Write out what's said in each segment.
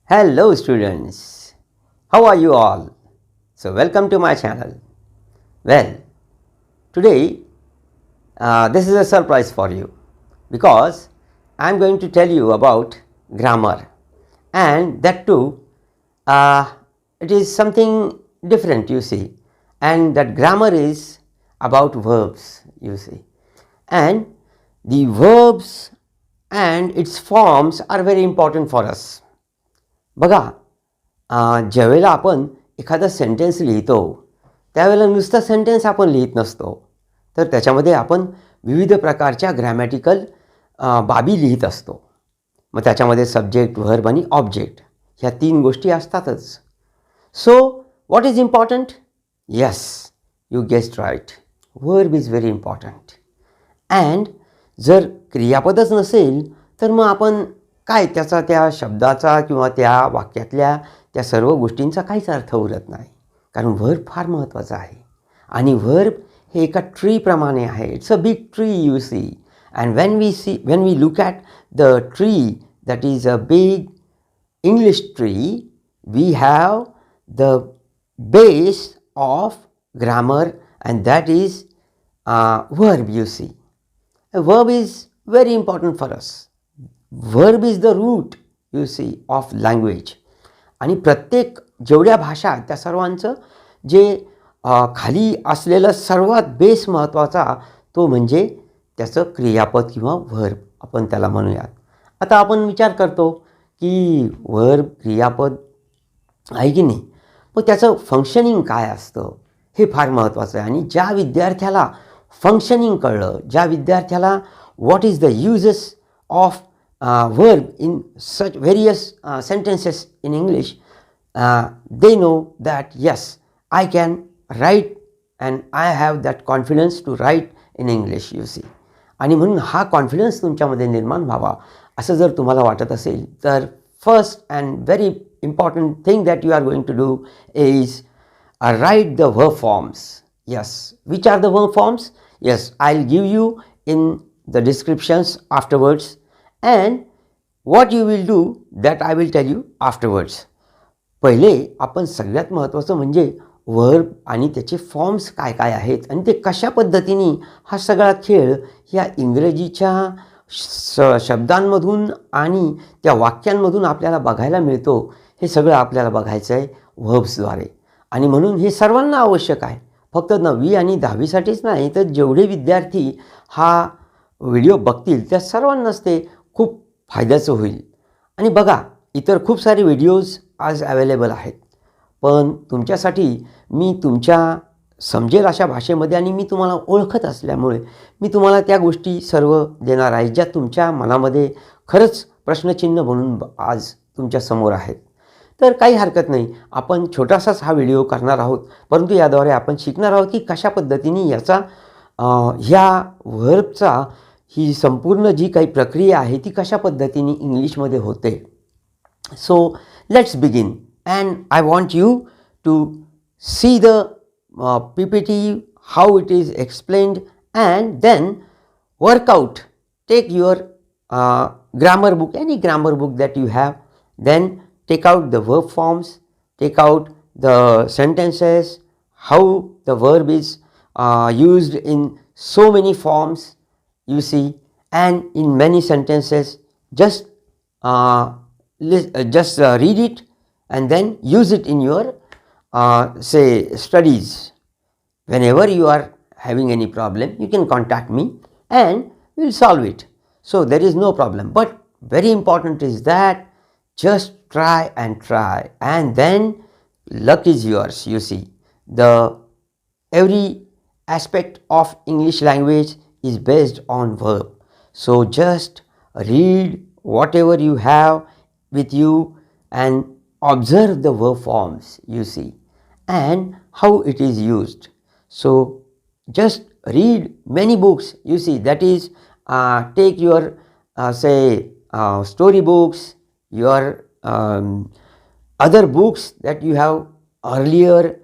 Hello students, how are you all? So welcome to my channel. Well, today this is a surprise for you because I am going to tell you about grammar, and that too it is something different, you see, and that grammar is about verbs, you see, and the verbs and its forms are very important for us. बघा, ज्यावेळेला आपण एखादा sentence लिहितो त्यावेळेला नुसता sentence आपण लिहित नसतो, तर त्याच्यामध्ये आपण विविध प्रकारच्या ग्रॅमॅटिकल बाबी लिहित असतो. मग त्याच्यामध्ये सब्जेक्ट, व्हर्ब आणि ऑब्जेक्ट ह्या 3 गोष्टी असतातच. So what is important? Yes, you guessed right, verb is very important. And जर क्रियापदच नसेल तर मग आपण काय त्याचा, त्या शब्दाचा किंवा त्या वाक्यातल्या त्या सर्व गोष्टींचा काहीच अर्थ उरत नाही, कारण व्हर्ब फार महत्त्वाचा आहे. आणि व्हर्ब हे एका ट्रीप्रमाणे आहे. It's a big tree, you see. And when we look at the tree, that is a big English tree, we have the base of grammar and that is verb, you see. Verb is very important for us. Verb is the root, you see, of language. आणि प्रत्येक जेवढ्या भाषा आहेत त्या सर्वांचं जे खाली असलेलं सर्वात बेस महत्त्वाचा तो म्हणजे त्याचं क्रियापद किंवा व्हर्ब आपण त्याला म्हणूयात. आता आपण विचार करतो की व्हर्ब क्रियापद आहे की नाही, मग त्याचं फंक्शनिंग काय असतं हे फार महत्त्वाचं आहे. आणि ज्या विद्यार्थ्याला फंक्शनिंग कळलं, ज्या विद्यार्थ्याला what is the uses of verb in such various sentences in English, they know that yes, I can write and I have that confidence to write in English, you see. आणि म्हणून हा confidence तुमच्यामध्ये निर्माण व्हावा असं जर तुम्हाला वाटत असेल तर first and very important thing that you are going to do is write the verb forms. Yes, which are the verb forms? Yes, I'll give you in the descriptions afterwards, and what you will do that I will tell you afterwards. पहिले आपण सगळ्यात महत्त्वाचं म्हणजे verb आणि त्याचे forms काय काय आहेत आणि ते कशा पद्धतीने हा सगळा खेळ ह्या इंग्रजीच्या शब्दांमधून आणि त्या वाक्यांमधून आपल्याला बघायला मिळतो, हे सगळं आपल्याला बघायचं आहे व्हर्ब्सद्वारे. आणि म्हणून हे सर्वांना आवश्यक आहे, फक्त 9वी आणि 10वीसाठीच नाही, तर जेवढे विद्यार्थी हा व्हिडिओ बघतील त्या सर्वांनाच ते खूप फायद्याचं होईल. आणि बघा, इतर खूप सारे व्हिडिओज आज अवेलेबल आहेत, पण तुमच्यासाठी मी तुमच्या समजेल अशा भाषेमध्ये आणि मी तुम्हाला ओळखत असल्यामुळे मी तुम्हाला त्या गोष्टी सर्व देणार आहे ज्या तुमच्या मनामध्ये खरंच प्रश्नचिन्ह म्हणून आज तुमच्यासमोर आहेत. तर काही हरकत नाही, आपण छोटासाच हा व्हिडिओ करणार आहोत, परंतु याद्वारे आपण शिकणार आहोत की कशा पद्धतीने याचा ह्या व्हर्बचा ही संपूर्ण जी काही प्रक्रिया आहे ती कशा पद्धतीने इंग्लिशमध्ये होते. So let's begin and I want you to see the PPT, how it is explained, and then work out. Take your grammar book, any grammar book that you have, then take out the verb forms, take out the sentences, how the verb is used in so many forms, you see, and in many sentences. Just read it and then use it in your say studies. Whenever you are having any problem, you can contact me and we will solve it. So there is no problem, but very important is that just try and then luck is yours, you see. Every aspect of English language is based on verb. So just read whatever you have with you and observe the verb forms, you see, and how it is used. So just read many books, you see, that is take your say story books, your other books that you have earlier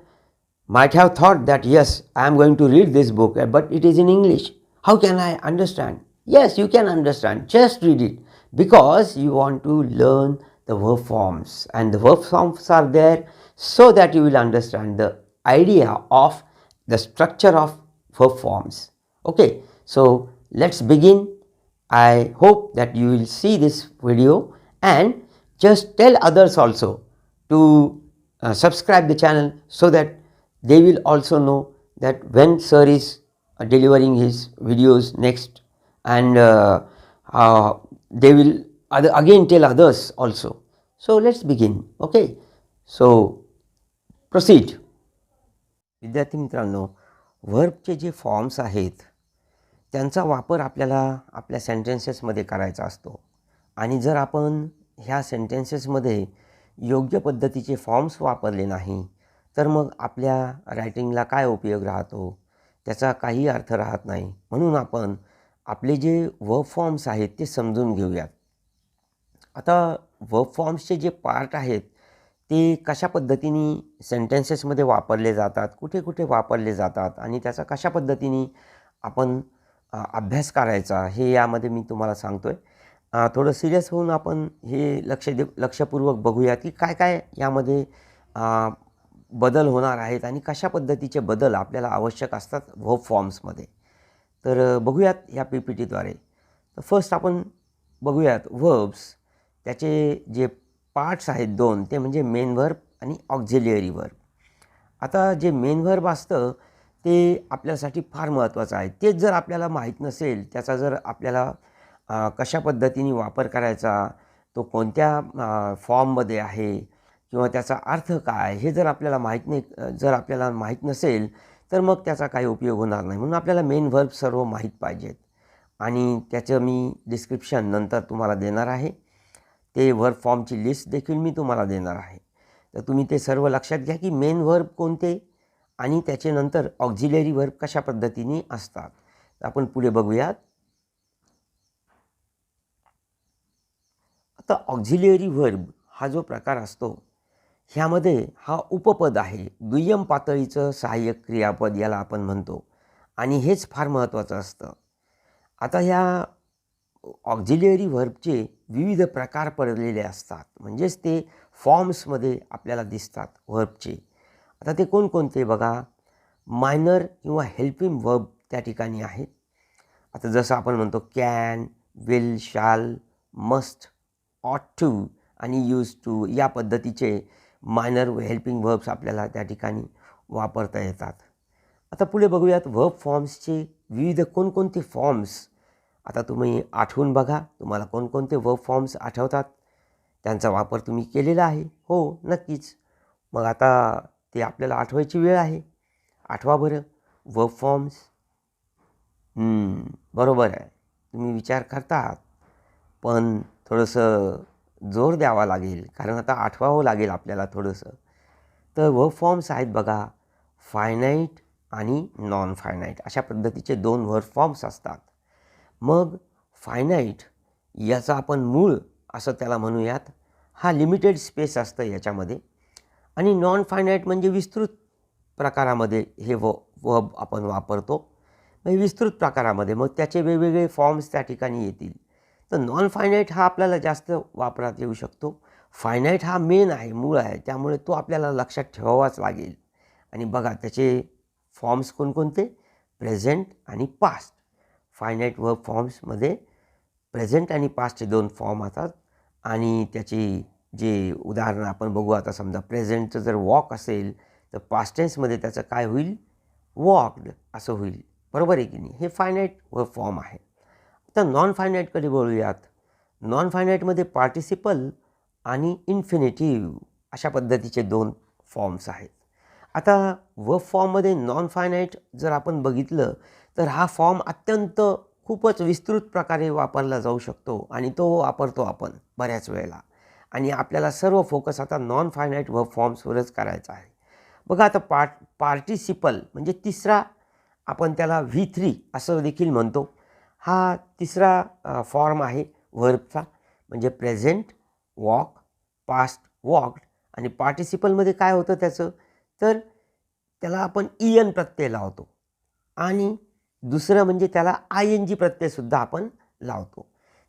might have thought that yes, I am going to read this book, but it is in English. How can I understand? Yes, you can understand. Just read it because you want to learn the verb forms, and the verb forms are there so that you will understand the idea of the structure of verb forms. Okay, so let's begin. I hope that you will see this video and just tell others also to subscribe the channel so that they will also know that when sir is delivering his videos next, and they will again tell others also. So let's begin. Okay, so proceed. विद्यार्थी मित्रांनो, व्हर्बचे जे forms आहेत त्यांचा वापर आपल्याला आपल्या सेंटेन्सेसमध्ये करायचा असतो, आणि जर आपण ह्या सेंटेन्सेसमध्ये योग्य पद्धतीचे फॉर्म्स वापरले नाही तर मग आपल्या रायटिंगला काय उपयोग राहतो, त्याचा काही अर्थ राहत नाही. म्हणून आपण आपले जे वर्ब फॉर्म्स आहेत ते समजून घेऊयात. आता वर्ब फॉर्म्सचे जे पार्ट आहेत ते कशा पद्धतीने सेंटेन्सेसमध्ये वापरले जातात, कुठे कुठे वापरले जातात आणि त्याचा कशा पद्धतीने आपण अभ्यास करायचा हे यामध्ये मी तुम्हाला सांगतो आहे. थोडं सिरियस होऊन आपण हे लक्षपूर्वक बघूया की काय काय यामध्ये बदल होणार आहेत आणि कशा पद्धतीचे बदल आपल्याला आवश्यक असतात वर्ब फॉर्म्समध्ये. तर बघूयात या PPTद्वारे. तर फर्स्ट आपण बघूयात वर्ब्स, त्याचे जे पार्ट्स आहेत दोन, ते म्हणजे मेन वर्ब आणि ऑक्झिलिअरी वर्ब. आता जे मेन वर्ब असतं ते आपल्यासाठी फार महत्त्वाचं आहे. तेच जर आपल्याला माहीत नसेल, त्याचा जर आपल्याला कशा पद्धतीने वापर करायचा, तो कोणत्या फॉर्ममध्ये आहे किंवा त्याचा अर्थ काय हे जर आपल्याला माहीत नसेल तर मग त्याचा काही उपयोग होणार नाही. म्हणून आपल्याला मेन वर्ब सर्व माहीत पाहिजेत आणि त्याचं मी डिस्क्रिप्शन नंतर तुम्हाला देणार आहे. ते वर्ब फॉर्मची लिस्ट देखील मी तुम्हाला देणार आहे. तर तुम्ही ते सर्व लक्षात घ्या की मेन वर्ब कोणते आणि त्याचे नंतर ऑक्झिलरी वर्ब कशा पद्धतीने असतात. आपण पुढे बघूयात. आता ऑक्झिलरी वर्ब हा जो प्रकार असतो ह्यामध्ये हा उपपद आहे, दुय्यम पातळीचं सहाय्यक क्रियापद याला आपण म्हणतो, आणि हेच फार महत्त्वाचं असतं. आता ह्या ऑक्झिलरी वर्बचे विविध प्रकार पडलेले असतात, म्हणजेच ते फॉर्म्समध्ये आपल्याला दिसतात वर्बचे. आता ते कोणकोणते बघा. मायनर किंवा हेल्पिंग वर्ब त्या ठिकाणी आहेत. आता जसं आपण म्हणतो कॅन, विल, शाल, मस्ट, ऑट टू आणि यूज टू या पद्धतीचे मायनर हेल्पिंग वर्ब्स आपल्याला त्या ठिकाणी वापरता येतात. आता पुढे बघूयात वर्ब फॉर्म्सचे विविध कोणकोणते फॉर्म्स. आता तुम्ही आठवून बघा, तुम्हाला कोणकोणते वर्ब फॉर्म्स आठवतात, त्यांचा वापर तुम्ही केलेला आहे. हो, नक्कीच. मग आता ते आपल्याला आठवायची वेळ आहे. आठवा बरं वर्ब फॉर्म्स. बरोबर आहे, तुम्ही विचार करतात, पण थोडंसं जोर द्यावा लागेल, कारण आता आठवावं लागेल आपल्याला थोडंसं. तर वर्ब फॉर्म्स आहेत बघा, फायनाईट आणि नॉन फायनाईट अशा पद्धतीचे दोन वर्ब फॉर्म्स असतात. मग फायनाईट याचा आपण मूळ असं त्याला म्हणूयात, हा लिमिटेड स्पेस असतं याच्यामध्ये, आणि नॉन फायनाईट म्हणजे विस्तृत प्रकारामध्ये हे वर्ब आपण वापरतो, म्हणजे विस्तृत प्रकारामध्ये. मग त्याचे वेगवेगळे फॉर्म्स त्या ठिकाणी येतील. तर नॉन फायनाईट हा आपल्याला जास्त वापरात येऊ शकतो. फायनाईट हा मेन आहे, मूळ आहे, त्यामुळे तो आपल्याला लक्षात ठेवावाच लागेल. आणि बघा त्याचे फॉर्म्स कोणकोणते, प्रेझेंट आणि पास्ट. फायनाईट वर्ब फॉर्म्समध्ये प्रेझेंट आणि पास्टचे दोन फॉर्म असतात. आणि त्याची जे उदाहरणं आपण बघू. आता समजा प्रेझेंटचं जर वॉक असेल तर पास्ट टेन्समध्ये त्याचं काय होईल, वॉक्ड असं होईल. बरोबर आहे की नाही. हे फायनाईट वर्ब फॉर्म आहे. आता नॉन फायनाईटकडे बोलूयात. नॉन फायनाईटमध्ये पार्टिसिपल आणि इन्फिनिटिव्ह अशा पद्धतीचे दोन फॉर्म्स आहेत. आता वर्ब फॉर्ममध्ये नॉन फायनाईट जर आपण बघितलं तर हा फॉर्म अत्यंत खूपच विस्तृत प्रकारे वापरला जाऊ शकतो आणि तो वापरतो आपण बऱ्याच वेळेला. आणि आपल्याला सर्व फोकस आता नॉन फायनाईट वर्ब फॉर्म्सवरच करायचा आहे. बघा आता पार्टिसिपल म्हणजे तिसरा, आपण त्याला V3 असं देखील म्हणतो. हा तिसरा फॉर्म आहे वर्बचा, म्हणजे प्रेझेंट, वॉक, पास्ट, वॉक्ड. आणि पार्टिसिपलमध्ये काय होतं त्याचं, तर त्याला आपण EN प्रत्यय लावतो, आणि दुसरं म्हणजे त्याला ING प्रत्ययसुद्धा आपण लावतो.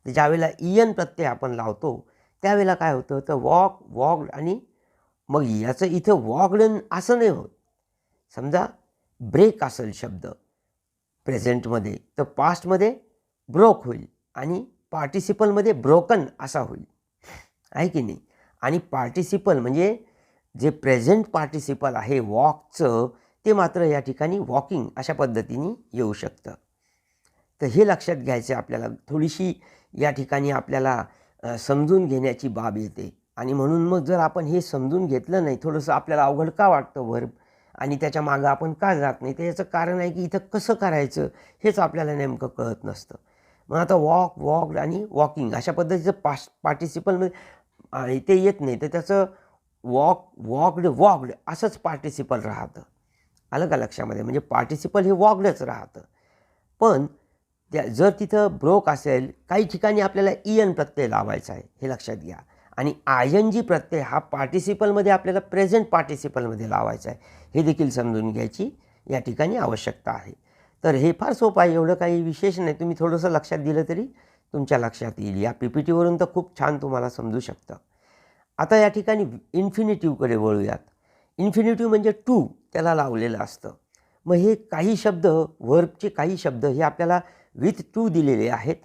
तर ज्यावेळेला EN प्रत्यय आपण लावतो त्यावेळेला काय होतं तर वॉक, वॉक्ड आणि मग याचं इथं वॉक्ड असं नाही होत. समजा ब्रेक असेल शब्द प्रेझेंटमध्ये तर पास्टमध्ये ब्रोक होईल आणि पार्टिसिपलमध्ये ब्रोकन असा होईल, आहे की नाही. आणि पार्टिसिपल म्हणजे जे प्रेझेंट पार्टिसिपल आहे वॉकचं ते मात्र या ठिकाणी वॉकिंग अशा पद्धतीने येऊ शकतं. तर हे लक्षात घ्यायचं आपल्याला. थोडीशी या ठिकाणी आपल्याला समजून घेण्याची बाब येते आणि म्हणून मग जर आपण हे समजून घेतलं नाही, थोडंसं आपल्याला अवघड का वाटतं वर्ब आणि त्याच्या मागं आपण का जात नाही, तर याचं कारण आहे की इथं कसं करायचं हेच आपल्याला नेमकं कळत नसतं. मग आता वॉक, वॉक्ड आणि वॉकिंग अशा पद्धतीचं पार्टिसिपलमध्ये ते येत नाही, तर त्याचं वॉक, वॉक्ड, वॉक्ड असंच पार्टिसिपल राहतं. आलं का लक्षामध्ये. म्हणजे पार्टिसिपल हे वॉक्डच राहतं. पण जर तिथं ब्रोक असेल, काही ठिकाणी आपल्याला ईएन प्रत्यय लावायचा आहे, हे लक्षात घ्या. आणि आयएनजी प्रत्यय हा पार्टिसिपलमध्ये आपल्याला प्रेझेंट पार्टिसिपलमध्ये लावायचा आहे, हे देखील समजून घ्यायची या ठिकाणी आवश्यकता आहे. तर हे फार सोपं आहे, एवढं काही विशेष नाही. तुम्ही थोडंसं लक्षात दिलं तरी तुमच्या लक्षात येईल. या PPTवरून तर खूप छान तुम्हाला समजू शकतं. आता या ठिकाणी इन्फिनिटिव्हकडे वळूयात. इन्फिनिटिव्ह म्हणजे टू त्याला लावलेलं असतं. मग हे काही शब्द वर्बचे काही शब्द हे आपल्याला विथ टू दिलेले आहेत,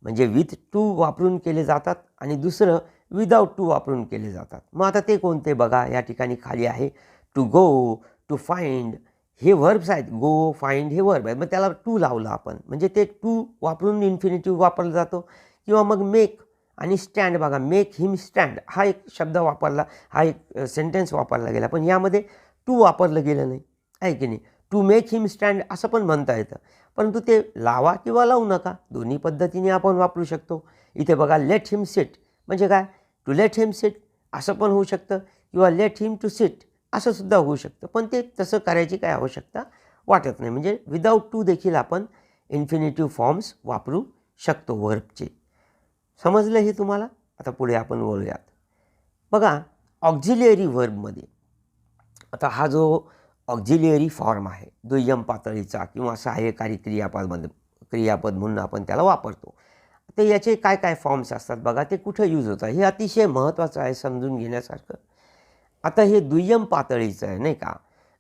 म्हणजे विथ टू वापरून केले जातात आणि दुसरं विदाऊट टू वापरून केले जातात. मग आता ते कोणते बघा, या ठिकाणी खाली आहे टू गो, टू फाइंड, हे वर्ब्स आहेत. गो, फाइंड हे वर्ब आहे. मग त्याला टू लावलं आपण म्हणजे ते टू वापरून इन्फिनिटिव्ह वापरला जातो. किंवा मग मेक आणि स्टँड बघा, मेक हिम स्टँड हा एक शब्द वापरला, हा एक सेंटेन्स वापरला गेला, पण यामध्ये टू वापरलं गेलं नाही, आहे की नाही. टू मेक हिम स्टँड असं पण म्हणता येतं, परंतु ते लावा किंवा लावू नका दोन्ही पद्धतीने आपण वापरू शकतो. इथे बघा लेट हिम सिट म्हणजे काय, टू लेट हिम सिट असं पण होऊ शकतं किंवा लेट हिम टू सिट असं सुद्धा होऊ शकतं. पण ते तसं करायची काय आवश्यकता वाटत नाही. म्हणजे विदाऊट टू देखील आपण इन्फिनिटिव्ह फॉर्म्स वापरू शकतो वर्बचे. समजलं हे तुम्हाला. आता पुढे आपण वळूयात. बघा ऑक्झिलियरी वर्बमध्ये आता हा जो ऑक्झिलियरी फॉर्म आहे दुय्यम पातळीचा किंवा सहाय्यकारी क्रियापद म्हणून आपण त्याला वापरतो. तर याचे काय काय फॉर्म्स असतात बघा, ते कुठं यूज होतात हे अतिशय महत्त्वाचं आहे समजून घेण्यासारखं. आता हे दुय्यम पातळीचं आहे नाही का,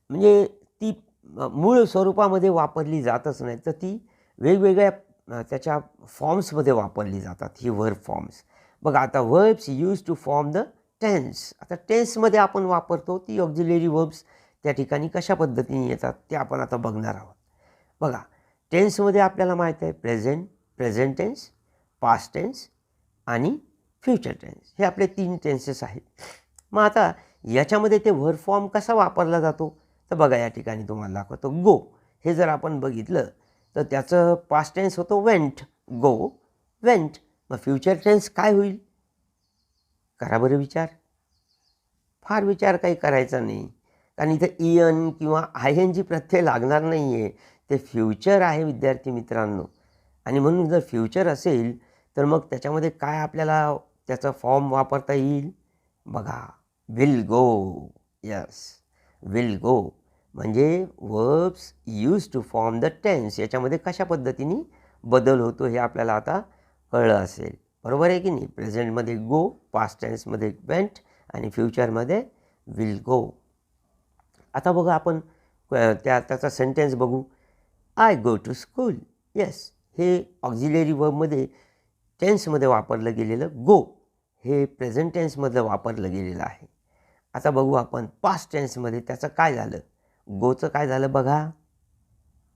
म्हणजे ती मूळ स्वरूपामध्ये वापरली जातच नाही, तर ती वेगवेगळ्या त्याच्या फॉर्म्समध्ये वापरली जातात ही वर्ब फॉर्म्स. बघा आता verbs use to form the tense. आता टेन्समध्ये आपण वापरतो ती ऑक्झिलियरी वर्ब्स त्या ठिकाणी कशा पद्धतीने येतात ते आपण आता बघणार आहोत. बघा टेन्समध्ये आपल्याला माहीत आहे present, present tense, past tense आणि फ्युचर टेन्स हे आपले 3 टेन्सेस आहेत. मग आता याच्यामध्ये ते वर्ब फॉर्म कसा वापरला जातो तर बघा या ठिकाणी तुम्हाला दाखवतो. गो हे जर आपण बघितलं तर त्याचं पास्ट टेन्स होतो वेंट, गो वेंट. मग फ्युचर टेन्स काय होईल, करा बरं विचार. फार विचार काही करायचा नाही, कारण इथं ईएन किंवा ING प्रत्यय लागणार नाही आहे. ते फ्युचर आहे विद्यार्थी मित्रांनो. आणि म्हणून जर फ्युचर असेल तर मग त्याच्यामध्ये काय आपल्याला त्याचा फॉर्म वापरता येईल बघा, will go. Yes, will go म्हणजे verbs use to form the tense. याच्यामध्ये कशा पद्धतीने बदल होतो हे आपल्याला आता कळलं असेल, बरोबर आहे की नाही. प्रेझेंटमध्ये गो, पास्ट टेन्समध्ये वेंट आणि फ्युचरमध्ये विल गो. आता बघा आपण त्याचा सेंटेन्स बघू. I go to school. Yes, हे ऑक्झिलियरी वर्बमध्ये टेन्समध्ये वापरलं गेलेलं गो हे प्रेझेंट टेन्समधलं वापरलं गेलेलं आहे. आता बघू आपण पास्ट टेन्समध्ये त्याचं काय झालं, गोचं काय झालं बघा.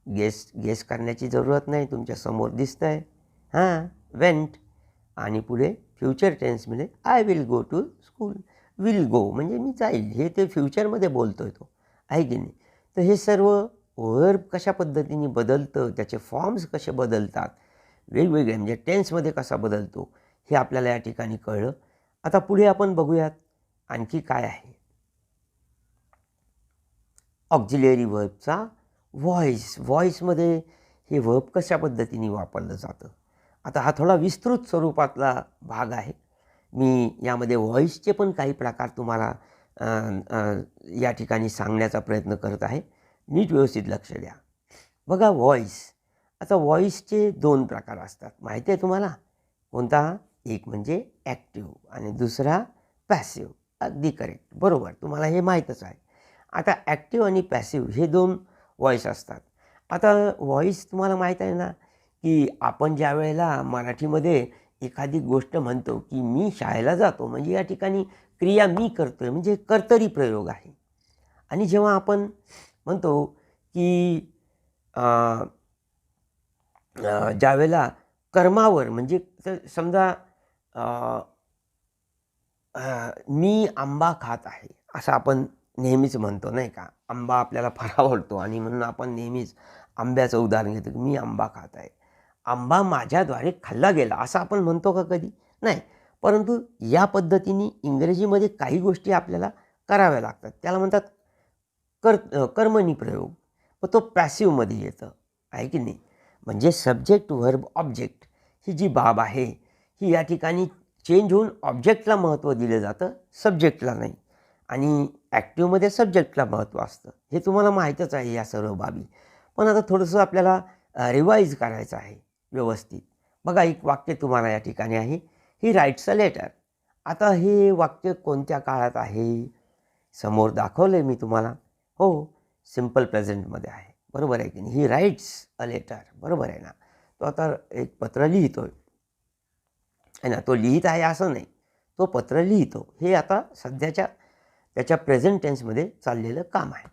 गेस करण्याची जरूरत नाही, तुमच्यासमोर दिसतं आहे. हां, वेंट. आणि पुढे फ्युचर टेन्समध्ये I will go to school. Will go म्हणजे मी जाईल, हे ते फ्युचरमध्ये बोलतो आहे तो, आहे की नाही. तर हे सर्व वर्ब कशा पद्धतीने बदलतं, त्याचे फॉर्म्स कसे बदलतात वेगवेगळे, म्हणजे टेन्समध्ये कसा बदलतो हे आपल्याला या ठिकाणी कळलं. आता पुढे आपण बघूयात आणखी काय आहे. ऑक्झिलियरी वर्बचा व्हॉइस. व्हॉइसमध्ये हे वर्ब कशा पद्धतीने वापरलं जातं. आता हा थोडा विस्तृत स्वरूपातला भाग आहे. मी यामध्ये व्हॉइसचे पण काही प्रकार तुम्हाला या ठिकाणी सांगण्याचा प्रयत्न करत आहे. नीट व्यवस्थित लक्ष द्या. बघा व्हॉइस. आता व्हॉइसचे 2 प्रकार असतात, माहिती आहे तुम्हाला. कोणता, एक म्हणजे ॲक्टिव्ह आणि दुसरा पॅसिव्ह. अगदी करेक्ट, बरोबर, तुम्हाला हे माहीतच आहे. आता ॲक्टिव्ह आणि पॅसिव्ह हे दोन व्हॉईस असतात. आता व्हॉईस तुम्हाला माहीत आहे ना, की आपण ज्या वेळेला मराठीमध्ये एखादी गोष्ट म्हणतो की मी शाळेला जातो, म्हणजे या ठिकाणी क्रिया मी करतोय, म्हणजे कर्तरी प्रयोग आहे. आणि जेव्हा आपण म्हणतो की ज्यावेळेला कर्मावर म्हणजे समजा मी आंबा खात आहे असं आपण नेहमीच म्हणतो नाही का. आंबा आपल्याला फार आवडतो आणि म्हणून आपण नेहमीच आंब्याचं उदाहरण घेतो की मी आंबा खात आहे. आंबा माझ्याद्वारे खाल्ला गेला असं आपण म्हणतो का कधी? नाही. परंतु या पद्धतीने इंग्रजीमध्ये काही गोष्टी आपल्याला कराव्या लागतात. त्याला म्हणतात कर्मणी प्रयोग. मग तो पॅसिव्हमध्ये येतं, आहे की नाही. म्हणजे सब्जेक्ट व्हर्ब ऑब्जेक्ट ही जी बाब आहे ही या ठिकाणी चेंज होऊन ऑब्जेक्टला महत्त्व दिलं जातं, सब्जेक्टला नाही. आणि ॲक्टिव्हमध्ये सब्जेक्टला महत्त्व असतं, हे तुम्हाला माहीतच आहे या सर्व बाबी. पण आता थोडंसं आपल्याला रिवाईज करायचं आहे व्यवस्थित. बघा, एक वाक्य तुम्हाला या ठिकाणी आहे, ही राईट्स अ लेटर. आता हे वाक्य कोणत्या काळात आहे? समोर दाखवलं आहे मी तुम्हाला. हो, सिम्पल प्रेझेंटमध्ये आहे, बरोबर आहे की नाही. ही राईट्स अ लेटर, बरोबर आहे ना. तो आता एक पत्र लिहितो आहे ना. तो लिहित आहे असं नाही, तो पत्र लिहितो. हे आता सध्याच्या त्याच्या प्रेझेंट टेन्समध्ये चाललेलं काम आहे.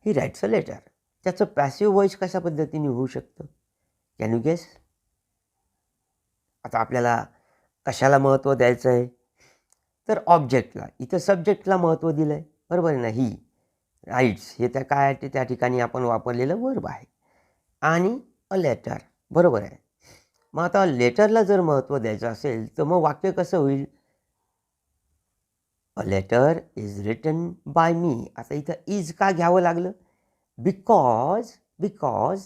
He writes a letter. त्याचं पॅसिव्ह व्हॉईस कशा पद्धतीने होऊ शकतं? Can you guess? आता आपल्याला कशाला महत्त्व द्यायचं आहे? तर ऑब्जेक्टला. इथं सब्जेक्टला महत्त्व दिलं आहे, बरोबर आहे ना. ही राईट्स हे त्या काय आहे, त्या ठिकाणी आपण वापरलेलं वर्ब आहे. आणि अ लेटर, बरोबर आहे. मग आता लेटरला जर महत्त्व द्यायचं असेल तर मग वाक्य कसं होईल? A letter is written by me. आता इथं इज का घ्यावं लागलं? Because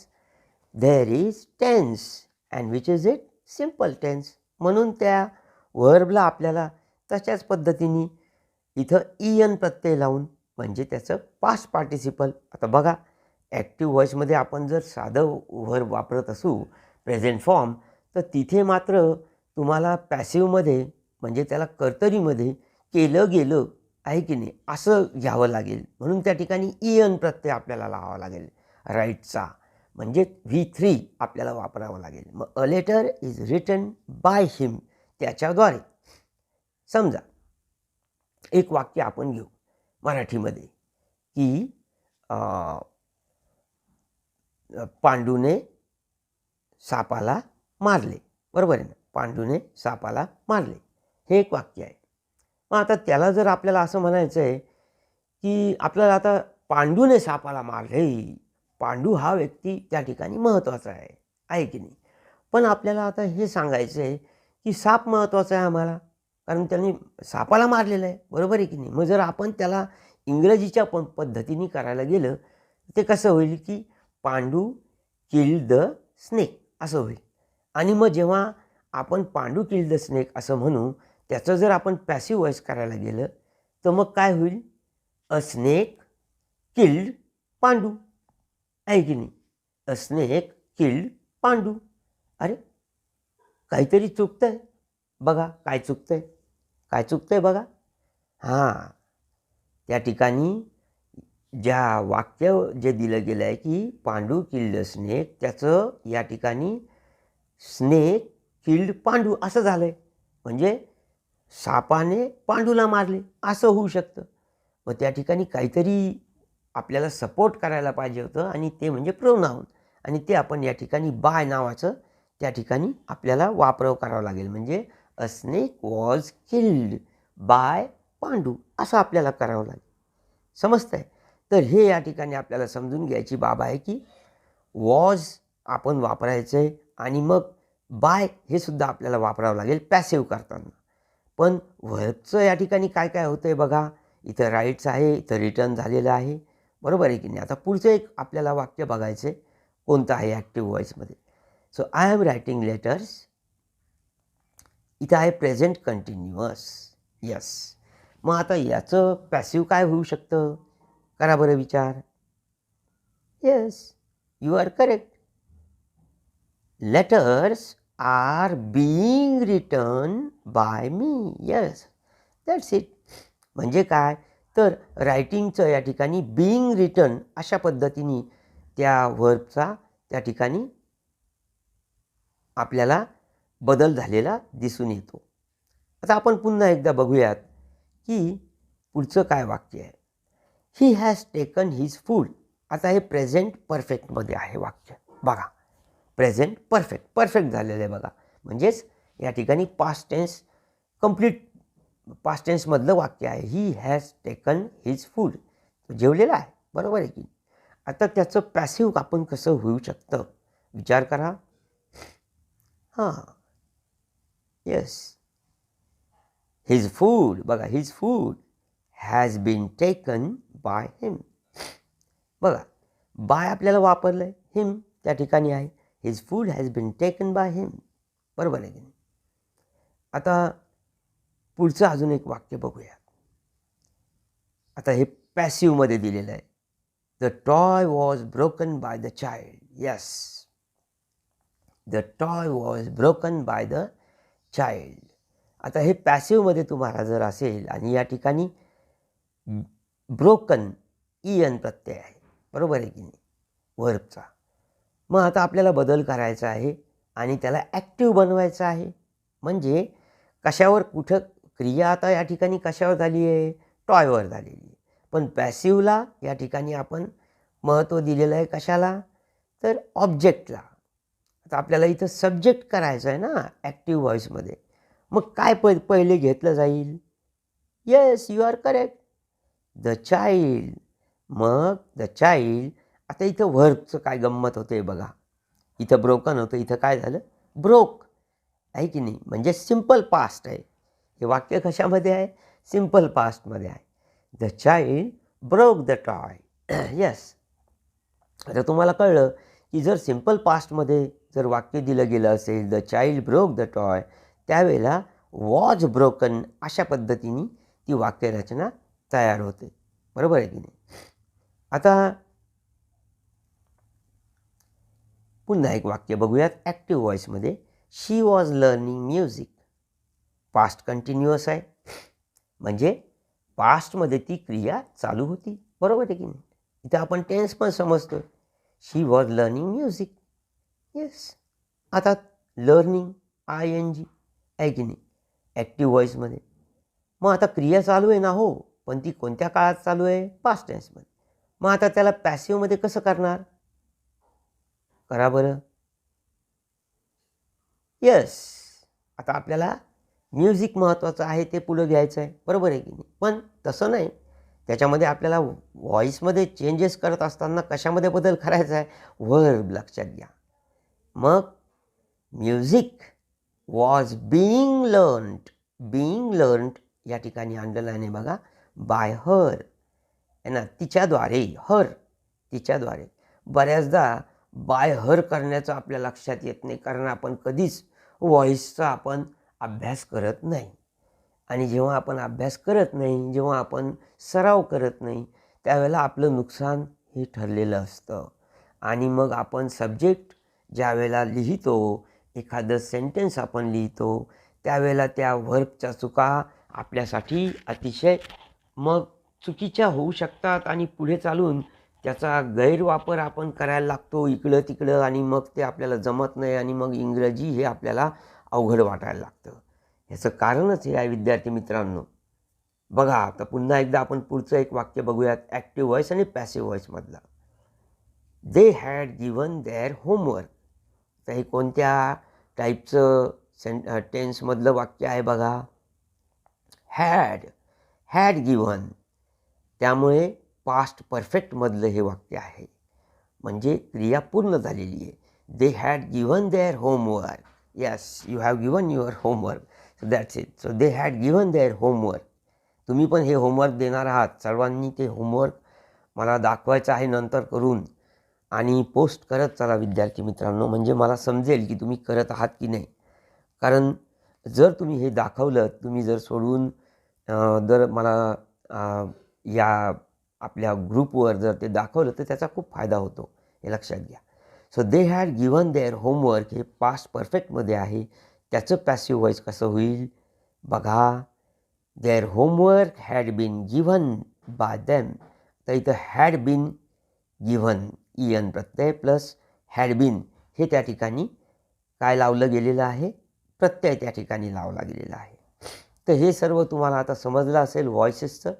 there is tense and which is it? Simple tense. म्हणून त्या वर्बला आपल्याला तशाच पद्धतीने इथं ईएन प्रत्यय लावून म्हणजे त्याचं पास्ट पार्टिसिपल. आता बघा, ॲक्टिव्ह व्हॉईसमध्ये आपण जर साधं व्हर्ब वापरत असू प्रेझेंट फॉर्म, तर तिथे मात्र तुम्हाला पॅसिव्हमध्ये म्हणजे त्याला कर्तरीमध्ये केलं गेलं आहे की नाही असं घ्यावं लागेल. म्हणून त्या ठिकाणी ईएन प्रत्यय आपल्याला लावावा लागेल राईटचा, म्हणजे V3 आपल्याला वापरावं लागेल. मग a letter is written by him, त्याच्याद्वारे. समजा एक वाक्य आपण घेऊ मराठीमध्ये की पांडूने सापाला मारले, बरोबर आहे ना. पांडूने सापाला मारले, हे एक वाक्य आहे. मग आता त्याला जर आपल्याला असं म्हणायचं आहे की आपल्याला आता पांडूने सापाला मारले, पांडू हा व्यक्ती त्या ठिकाणी महत्त्वाचा आहे की नाही. पण आपल्याला आता हे सांगायचं आहे की साप महत्त्वाचा आहे आम्हाला, कारण त्यांनी सापाला मारलेलं आहे, बरोबर आहे की नाही. मग जर आपण त्याला इंग्रजीच्या पद्धतीने करायला गेलं ते कसं होईल की पांडू किल्ड द स्नेक असं होईल. आणि मग जेव्हा आपण पांडू किल्ड द स्नेक असं म्हणू, त्याचं जर आपण पॅसिव्ह व्हॉईस करायला गेलं तर मग काय होईल? अ स्नेक किल्ड पांडू, आहे की नाही. अ स्नेक किल्ड पांडू. अरे, काहीतरी चुकतंय. बघा काय चुकतंय, काय चुकतंय बघा. हां, त्या ठिकाणी ज्या वाक्य जे दिलं गेलं आहे की पांडू किल्ड स्नेक, त्याचं या ठिकाणी स्नेक किल्ड पांडू असं झालं आहे. म्हणजे सापाने पांडूला मारले असं होऊ शकतं. मग त्या ठिकाणी काहीतरी आपल्याला सपोर्ट करायला पाहिजे होतं आणि ते म्हणजे प्रोनाऊन. आणि ते आपण या ठिकाणी बाय नावाचं त्या ठिकाणी आपल्याला वापर करावं लागेल. म्हणजे अ snake was killed by Pandu असं आपल्याला करावं लागेल. समजतंय? तर हे या ठिकाणी आपल्याला समजून घ्यायची बाब आहे की वॉज आपण वापरायचं आहे आणि मग बाय हे सुद्धा आपल्याला वापरावं लागेल पॅसिव्ह करताना. पण व्हर्बचं या ठिकाणी काय काय होतं आहे बघा. इथं राईट्स आहे, इथं रिटर्न झालेलं आहे, बरोबर आहे की नाही. आता पुढचं एक आपल्याला वाक्य बघायचं आहे कोणतं आहे ॲक्टिव्ह व्हॉईसमध्ये. So I am writing letters. इथं आहे प्रेझेंट कंटिन्युअस. यस. मग आता याचं पॅसिव्ह काय होऊ शकतं? करा बरं विचार. Yes, you are correct. Letters are being written by me. Yes, that's it. म्हणजे काय तर रायटिंगचं या ठिकाणी बीइंग रिटन अशा पद्धतीने त्या व्हर्बचा त्या ठिकाणी आपल्याला बदल झालेला दिसून येतो. आता आपण पुन्हा एकदा बघूयात की पुढचं काय वाक्य आहे. He has taken his food. आता हे प्रेझेंट परफेक्टमध्ये आहे वाक्य. बघा, प्रेझेंट परफेक्ट झालेलं आहे बघा. म्हणजेच या ठिकाणी पास्ट टेन्स, कंप्लीट पास्ट टेन्समधलं वाक्य आहे. He has taken his food. जेवलेला आहे, बरोबर आहे की. आता त्याचं पॅसिव्ह आपण कसं होऊ शकतं विचार करा. हां, येस, हिज फूड. बघा, his food has been taken by him. बघा, बाय आपल्याला वापरलं आहे, हिम त्या ठिकाणी आहे. His food has been taken by him, बरोबर आहे की नाही. आता पुढचं अजून एक वाक्य बघूया. आता हे पॅसिव्हमध्ये दिलेलं आहे. The toy was broken by the child. Yes, the toy was broken by the child. आता हे पॅसिव्हमध्ये तुम्हाला जर असेल आणि या ठिकाणी ब्रोकन EN प्रत्यय आहे, बरोबर आहे की नाही, व्हर्बचा. मग आता आपल्याला बदल करायचा आहे आणि त्याला ॲक्टिव्ह बनवायचं आहे. म्हणजे कशावर, कुठं क्रिया आता या ठिकाणी कशावर झाली आहे, टॉयवर झालेली आहे. पण पॅसिव्हला या ठिकाणी आपण महत्त्व दिलेलं आहे कशाला, तर ऑब्जेक्टला. आता आपल्याला इथं सब्जेक्ट करायचं आहे ना ॲक्टिव्ह व्हॉईसमध्ये. मग काय पहिले घेतलं जाईल. Yes, you are correct, the child. मग द चाइल्ड. आता इथं व्हर्बचं काय गंमत होते बघा. इथं ब्रोकन होतं, इथं काय झालं, ब्रोक आहे की नाही. म्हणजे सिम्पल पास्ट आहे हे वाक्य. कशामध्ये आहे, सिम्पल पास्टमध्ये आहे. The child broke the toy. Yes. आता तुम्हाला कळलं की जर सिम्पल पास्टमध्ये जर वाक्य दिलं गेलं असेल, the child broke the toy, त्यावेळेला वॉज ब्रोकन अशा पद्धतीने ती वाक्यरचना तयार होते, बरोबर आहे की नाही. आता पुन्हा एक वाक्य बघूयात ॲक्टिव्ह व्हॉईसमध्ये. She was learning music. Past continuous आहे, म्हणजे पास्टमध्ये ती क्रिया चालू होती, बरोबर आहे की नाही. इथं आपण टेन्स पण समजतो. शी वॉज लर्निंग म्युझिक. येस. आता लर्निंग ING आहे की नाही ॲक्टिव्ह व्हॉईसमध्ये. मग आता क्रिया चालू आहे ना, हो, पण ती कोणत्या काळात चालू आहे, पास्ट टेन्समध्ये. मग आता त्याला पॅसिव्हमध्ये कसं करणार, करा बरं. येस. आता आपल्याला म्युझिक महत्त्वाचं आहे ते पुढं घ्यायचं आहे, बरोबर आहे की नाही. पण तसं नाही, त्याच्यामध्ये आपल्याला व्हॉईसमध्ये चेंजेस करत असताना कशामध्ये बदल करायचा आहे, व्हर्ब लक्षात घ्या. मग म्युझिक वॉज बीइंग लर्न्ड या ठिकाणी अंडरलाईन आहे बघा, बाय हर आहे ना, तिच्याद्वारे. तिच्याद्वारे. बऱ्याचदा बाय हर करण्याचं आपल्या लक्षात येत नाही, कारण आपण कधीच व्हॉईसचा आपण अभ्यास करत नाही. आणि जेव्हा आपण अभ्यास करत नाही, जेव्हा आपण सराव करत नाही, त्यावेळेला आपलं नुकसान हे ठरलेलं असतं. आणि मग आपण सब्जेक्ट ज्या वेळेला लिहितो, एखादं सेंटेन्स आपण लिहितो, त्यावेळेला त्या व्हर्बच्या चुका आपल्यासाठी अतिशय मग चुकीच्या होऊ शकतात आणि पुढे चालून त्याचा गैरवापर आपण करायला लागतो इकडं तिकडं, आणि मग ते आपल्याला जमत नाही आणि मग इंग्रजी हे आपल्याला अवघड वाटायला लागतं. याचं कारणच हे आहे विद्यार्थी मित्रांनो. बघा, आता पुन्हा एकदा आपण पुढचं एक वाक्य बघूयात ॲक्टिव्ह व्हॉईस आणि पॅसिव्ह व्हॉईसमधलं. They had given their homework. तर हे कोणत्या टाईपचं टेन्समधलं वाक्य आहे बघा, हॅड गिवन. त्यामुळे पास्ट परफेक्टमधलं हे वाक्य आहे, म्हणजे क्रिया पूर्ण झालेली आहे. They had given their homework. Yes, you have given your homework. So that's it. So they had given their homework. तुम्ही पण हे होमवर्क देणार आहात. सर्वांनी ते होमवर्क मला दाखवायचं आहे नंतर करून, आणि पोस्ट करत चला विद्यार्थी मित्रांनो, म्हणजे मला समजेल की तुम्ही करत आहात की नाही. कारण जर तुम्ही हे दाखवलं, तुम्ही जर सोडून जर मला या आपल्या ग्रुपवर जर ते दाखवलं तर त्याचा खूप फायदा होतो, हे लक्षात घ्या. So they had given their homework हे पास्ट परफेक्टमध्ये आहे. त्याचं पॅसिव्ह व्हॉइस कसं होईल बघा. Their homework had been given by them. तर इथं हॅड बीन गिव्हन EN प्रत्यय प्लस हॅड बीन हे त्या ठिकाणी काय लावलं गेलेलं आहे, प्रत्यय त्या ठिकाणी लावला गेलेला आहे. तर हे सर्व तुम्हाला आता समजलं असेल व्हॉइसेसचं.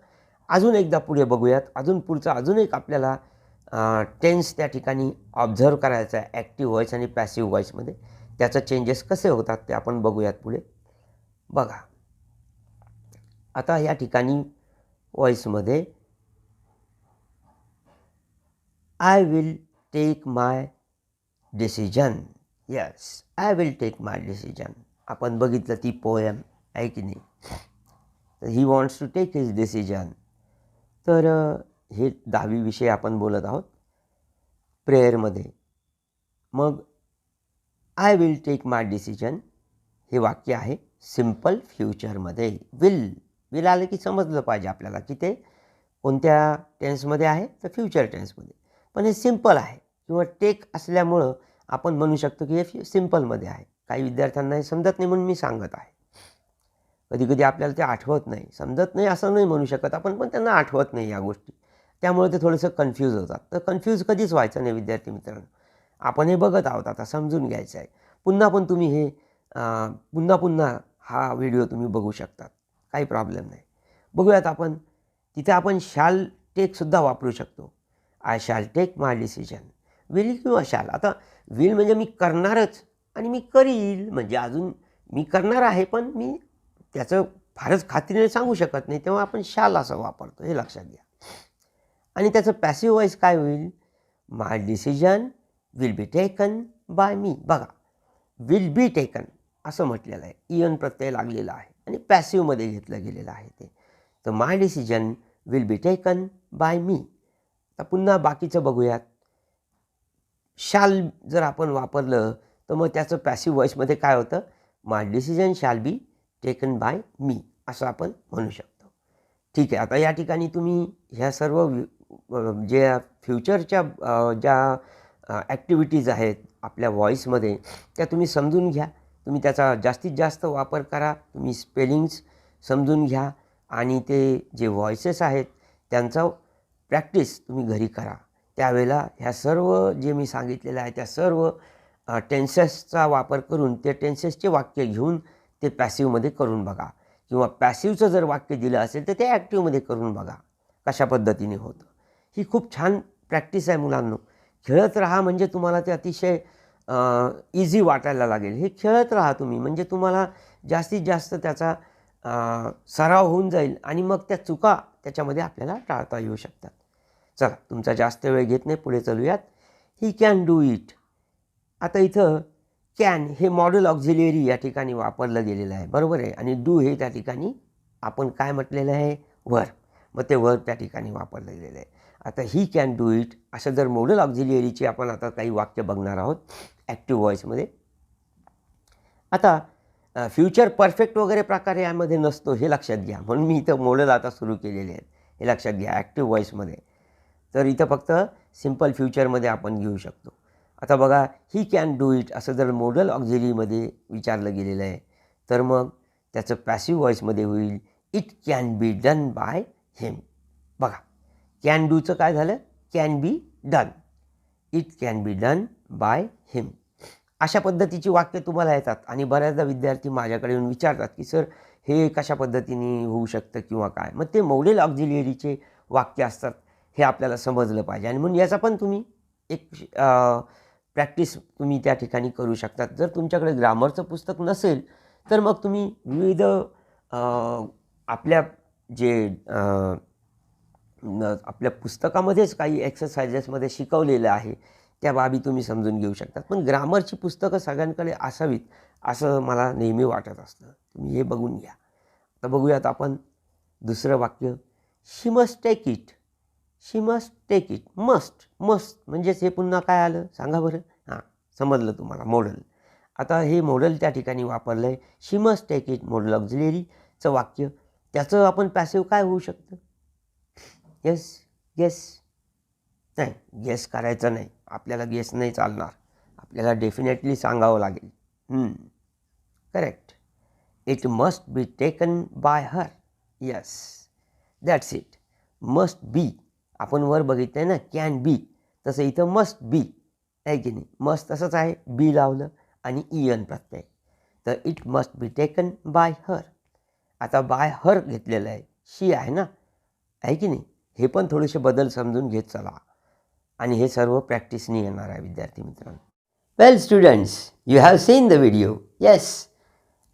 अजून एकदा पुढे बघूयात. अजून पुढचं अजून एक आपल्याला टेन्स त्या ठिकाणी ऑब्झर्व करायचं आहे ॲक्टिव्ह व्हॉइस आणि पॅसिव्ह व्हॉइसमध्ये. त्याचं चेंजेस कसे होतात ते आपण बघूयात पुढे. बघा आता या ठिकाणी व्हॉइसमध्ये I will take my decision. Yes, I will take my decision. आपण बघितलं ती पोएम आहे की नाही. He wants to take his decision. तर हे 10वी विषय आपण बोलत आहोत प्रेयरमध्ये. मग I will take my decision हे वाक्य आहे सिम्पल फ्युचरमध्ये. विल आलं की समजलं पाहिजे आपल्याला की ते कोणत्या टेन्समध्ये आहे, तर फ्युचर टेन्समध्ये. पण हे सिम्पल आहे किंवा टेक असल्यामुळं आपण म्हणू शकतो की हे सिम्पलमध्ये आहे. काही विद्यार्थ्यांना हे समजत नाही म्हणून मी सांगत आहे. कधी कधी आपल्याला ते आठवत नाही, समजत नाही असं नाही म्हणू शकत आपण, पण त्यांना आठवत नाही या गोष्टी. त्यामुळे ते थोडंसं कन्फ्यूज होतात. तर कन्फ्यूज कधीच व्हायचं नाही विद्यार्थी मित्रांनो. आपण हे बघत आहोत आता, समजून घ्यायचं आहे. पुन्हा पण तुम्ही हे पुन्हा हा व्हिडिओ तुम्ही बघू शकतात, काही प्रॉब्लेम नाही. बघूयात आपण. तिथे आपण शॅल टेकसुद्धा वापरू शकतो. I shall take my decision. Will किंवा शॅल. आता विल म्हणजे मी करणारच आणि मी करील, म्हणजे अजून मी करणार आहे पण मी त्याचं फारच खात्रीने सांगू शकत नाही, तेव्हा आपण शॅल असं वापरतो, हे लक्षात घ्या. आणि त्याचं पॅसिव्ह व्हॉइस काय होईल, my decision will be taken by me. बघा विल बी टेकन असं म्हटलेलं आहे, EN प्रत्यय लागलेला आहे आणि पॅसिव्हमध्ये घेतलं गेलेलं आहे ते. तर my decision will be taken by me. आता पुन्हा बाकीचं बघूयात. शॅल जर आपण वापरलं तर मग त्याचं पॅसिव्ह व्हॉइसमध्ये काय होतं, my decision shall be taken by me असं आपण म्हणू शकतो. ठीक आहे. आता या ठिकाणी तुम्ही ह्या सर्व ज्या फ्युचरच्या ज्या ॲक्टिव्हिटीज आहेत आपल्या व्हॉइसमध्ये त्या तुम्ही समजून घ्या. तुम्ही त्याचा जास्तीत जास्त वापर करा. तुम्ही स्पेलिंग्स समजून घ्या आणि ते जे व्हॉइसेस आहेत त्यांचा प्रॅक्टिस तुम्ही घरी करा. त्यावेळेला ह्या सर्व जे मी सांगितलेलं आहे त्या सर्व टेन्सेसचा वापर करून ते टेन्सेसचे वाक्य घेऊन ते पॅसिव्हमध्ये करून बघा, किंवा पॅसिव्हचं जर वाक्य दिलं असेल तर ते ॲक्टिव्हमध्ये करून बघा कशा पद्धतीने होतं. ही खूप छान प्रॅक्टिस आहे मुलांनो. खेळत राहा म्हणजे तुम्हाला ते अतिशय इझी वाटायला लागेल. हे खेळत राहा तुम्ही, म्हणजे तुम्हाला जास्तीत जास्त त्याचा सराव होऊन जाईल आणि मग त्या चुका त्याच्यामध्ये आपल्याला टाळता येऊ शकतात. चला तुमचा जास्त वेळ घेत नाही, पुढे चालूयात. He can do it. आता इथं कॅन हे मॉडल ऑक्झिलिअरी या ठिकाणी वापरलं गेलेलं आहे, बरोबर आहे. आणि डू हे त्या ठिकाणी आपण काय म्हटलेलं आहे, वर्ब. मग ते वर्ब त्या ठिकाणी वापरलं गेलेलं आहे. आता ही कॅन डू इट असं जर मॉडल ऑक्झिलिअरीची आपण आता काही वाक्य बघणार आहोत ॲक्टिव्ह व्हॉइसमध्ये. आता फ्युचर परफेक्ट वगैरे प्रकार यामध्ये नसतो, हे लक्षात घ्या. म्हणून मी इथं मॉडल आता सुरू केलेले आहेत, हे लक्षात घ्या ॲक्टिव्ह व्हॉइसमध्ये. तर इथं फक्त सिम्पल फ्युचरमध्ये आपण घेऊ शकतो. आता बघा, ही कॅन डू इट असं जर मॉडल ऑक्झिलिअरीमध्ये विचारलं गेलेलं आहे तर मग त्याचं पॅसिव्ह व्हॉइसमध्ये होईल it can be done by him. बघा कॅन डूचं काय झालं, can be done. It can be done by him. अशा पद्धतीची वाक्य तुम्हाला येतात आणि बऱ्याचदा विद्यार्थी माझ्याकडे येऊन विचारतात की सर हे कशा पद्धतीने होऊ शकतं किंवा काय. मग ते मॉडेल ऑक्झिलिअरीचे वाक्य असतात, हे आपल्याला समजलं पाहिजे. आणि म्हणून याचा पण तुम्ही एक प्रॅक्टिस तुम्ही त्या ठिकाणी करू शकतात. जर तुमच्याकडे ग्रामरचं पुस्तक नसेल तर मग तुम्ही विविध आपल्या जे आपल्या पुस्तकामध्येच काही एक्सरसाइजेसमध्ये शिकवलेलं आहे त्या बाबी तुम्ही समजून घेऊ शकतात. पण ग्रामरची पुस्तकं सगळ्यांकडे असावीत असं मला नेहमी वाटत असतं. तुम्ही हे बघून घ्या. आता बघूयात आपण दुसरं वाक्य. She must take it. She must take it. Must म्हणजेच हे पुन्हा काय आलं सांगा बरं. हां, समजलं तुम्हाला, मॉडल. आता हे मॉडल त्या ठिकाणी वापरलं आहे. शी मस्ट टेक इट मॉडल ऑक्झिलिअरीचं वाक्य. त्याचं आपण पॅसिव्ह काय होऊ शकतं, येस गेस. नाही, गेस करायचं नाही, आपल्याला गेस नाही चालणार. आपल्याला डेफिनेटली सांगावं लागेल. Correct. It must be taken bye her. Yes, that's it. Must be. आपण वर बघितलं ना, कॅन बी, तसं इथं मस्ट बी आहे की नाही. मस्ट तसंच आहे, बी लावलं आणि ईएन प्रत्यय. तर it must be taken bye हर. आता बाय हर घेतलेलं आहे, शी आहे ना, आहे की नाही. हे पण थोडेसे बदल समजून घेत चला आणि हे सर्व प्रॅक्टिसनी येणार आहे विद्यार्थी मित्रांनो. Well students, you have seen the video. Yes,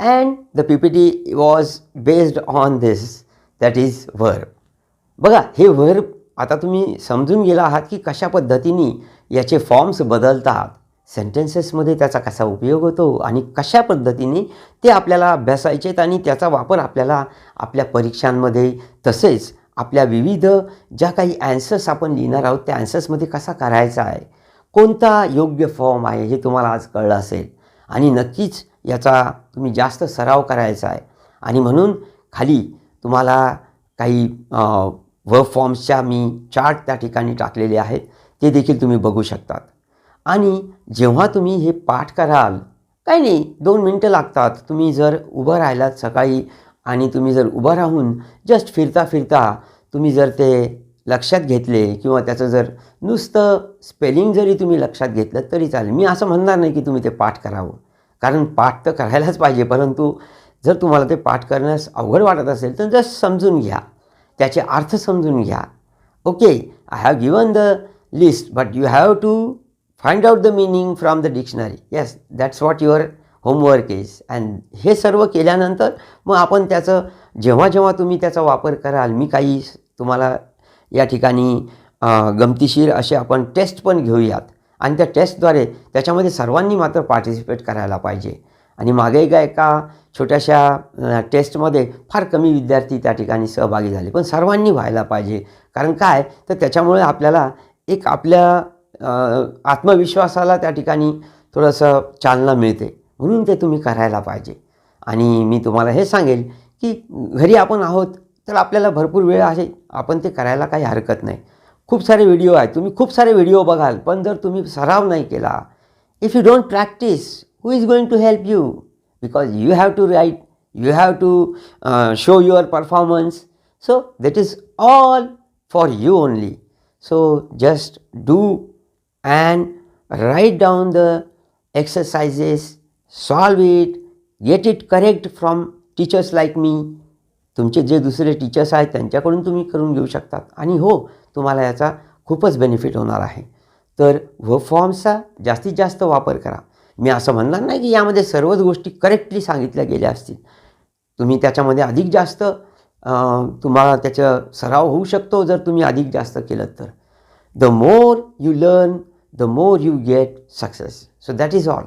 and the PPT was based on this, that is verb. बघा, हे वर्ब आता तुम्ही समजून गेला आहात की कशा पद्धतीने याचे फॉर्म्स बदलतात, सेंटेन्सेसमध्ये त्याचा कसा उपयोग होतो आणि कशा पद्धतीने ते आपल्याला अभ्यासायचे आहेत आणि त्याचा वापर आपल्याला आपल्या परीक्षांमध्ये तसेच आपल्या विविध ज्या काही ॲन्सर्स आपण लिहिणार आहोत त्या ॲन्सर्समध्ये कसा करायचा आहे, कोणता योग्य फॉर्म आहे हे तुम्हाला आज कळलं असेल. आणि नक्कीच याचा तुम्ही जास्त सराव करायचा आहे. आणि म्हणून खाली तुम्हाला काही वर्ब फॉर्म्सच्या मी चार्ट त्या ठिकाणी टाकलेले आहेत, ते देखील तुम्ही बघू शकतात. आणि जेव्हा तुम्ही हे पाठ कराल, काही नाही 2 मिनटं लागतात. तुम्ही जर उभं राहिलात सकाळी आणि तुम्ही जर उभं राहून जस्ट फिरता फिरता तुम्ही जर ते लक्षात घेतले किंवा त्याचं जर नुसतं स्पेलिंग जरी तुम्ही लक्षात घेतलं तरी चालेल. मी असं म्हणणार नाही की तुम्ही ते पाठ करावं, कारण पाठ तर करायलाच पाहिजे. परंतु जर तुम्हाला ते पाठ करण्यास अवघड वाटत असेल तर जस्ट समजून घ्या, त्याचे अर्थ समजून घ्या. Okay, I have given the list but you have to find out the meaning from the dictionary. Yes, that's what your homework is. And हे सर्व केल्यानंतर मग आपण त्याचं जेव्हा जेव्हा तुम्ही त्याचा वापर कराल, मी काही तुम्हाला या ठिकाणी गमतीशीर असे आपण टेस्ट पण घेऊयात आणि त्या टेस्टद्वारे त्याच्यामध्ये सर्वांनी मात्र पार्टिसिपेट करायला पाहिजे. आणि मागे एका छोट्याशा टेस्टमध्ये फार कमी विद्यार्थी त्या ठिकाणी सहभागी झाले, पण सर्वांनी व्हायला पाहिजे. कारण काय तर त्याच्यामुळे आपल्याला एक आपल्या आत्मविश्वासाला त्या ठिकाणी थोडंसं चालना मिळते, म्हणून ते तुम्ही करायला पाहिजे. आणि मी तुम्हाला हे सांगेल की घरी आपण आहोत तर आपल्याला भरपूर वेळ आहे, आपण ते करायला काही हरकत नाही. खूप सारे व्हिडिओ आहेत, तुम्ही खूप सारे व्हिडिओ बघाल, पण जर तुम्ही सराव नाही केला, if you don't practice, who is going to help you? Because you have to write, you have to show your performance. So that is all for you only. So just do and write down the exercises, solve it, get it correct from teachers like me. तुमचे जे दुसरे teachers आहेत त्यांच्याकडून तुम्ही करून घेऊ शकतात आणि हो, तुम्हाला याचा खूपच बेनिफिट होणार आहे. तर वर्ब फॉर्म्सचा जास्तीत जास्त वापर करा. मी असं म्हणणार नाही की यामध्ये सर्वच गोष्टी करेक्टली सांगितल्या गेल्या असतील. तुम्ही त्याच्यामध्ये अधिक जास्त तुम्हाला त्याचा सराव होऊ शकतो जर तुम्ही अधिक जास्त केलं तर. The more you learn, the more you get success. So that is all.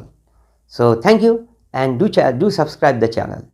So thank you and do subscribe the channel.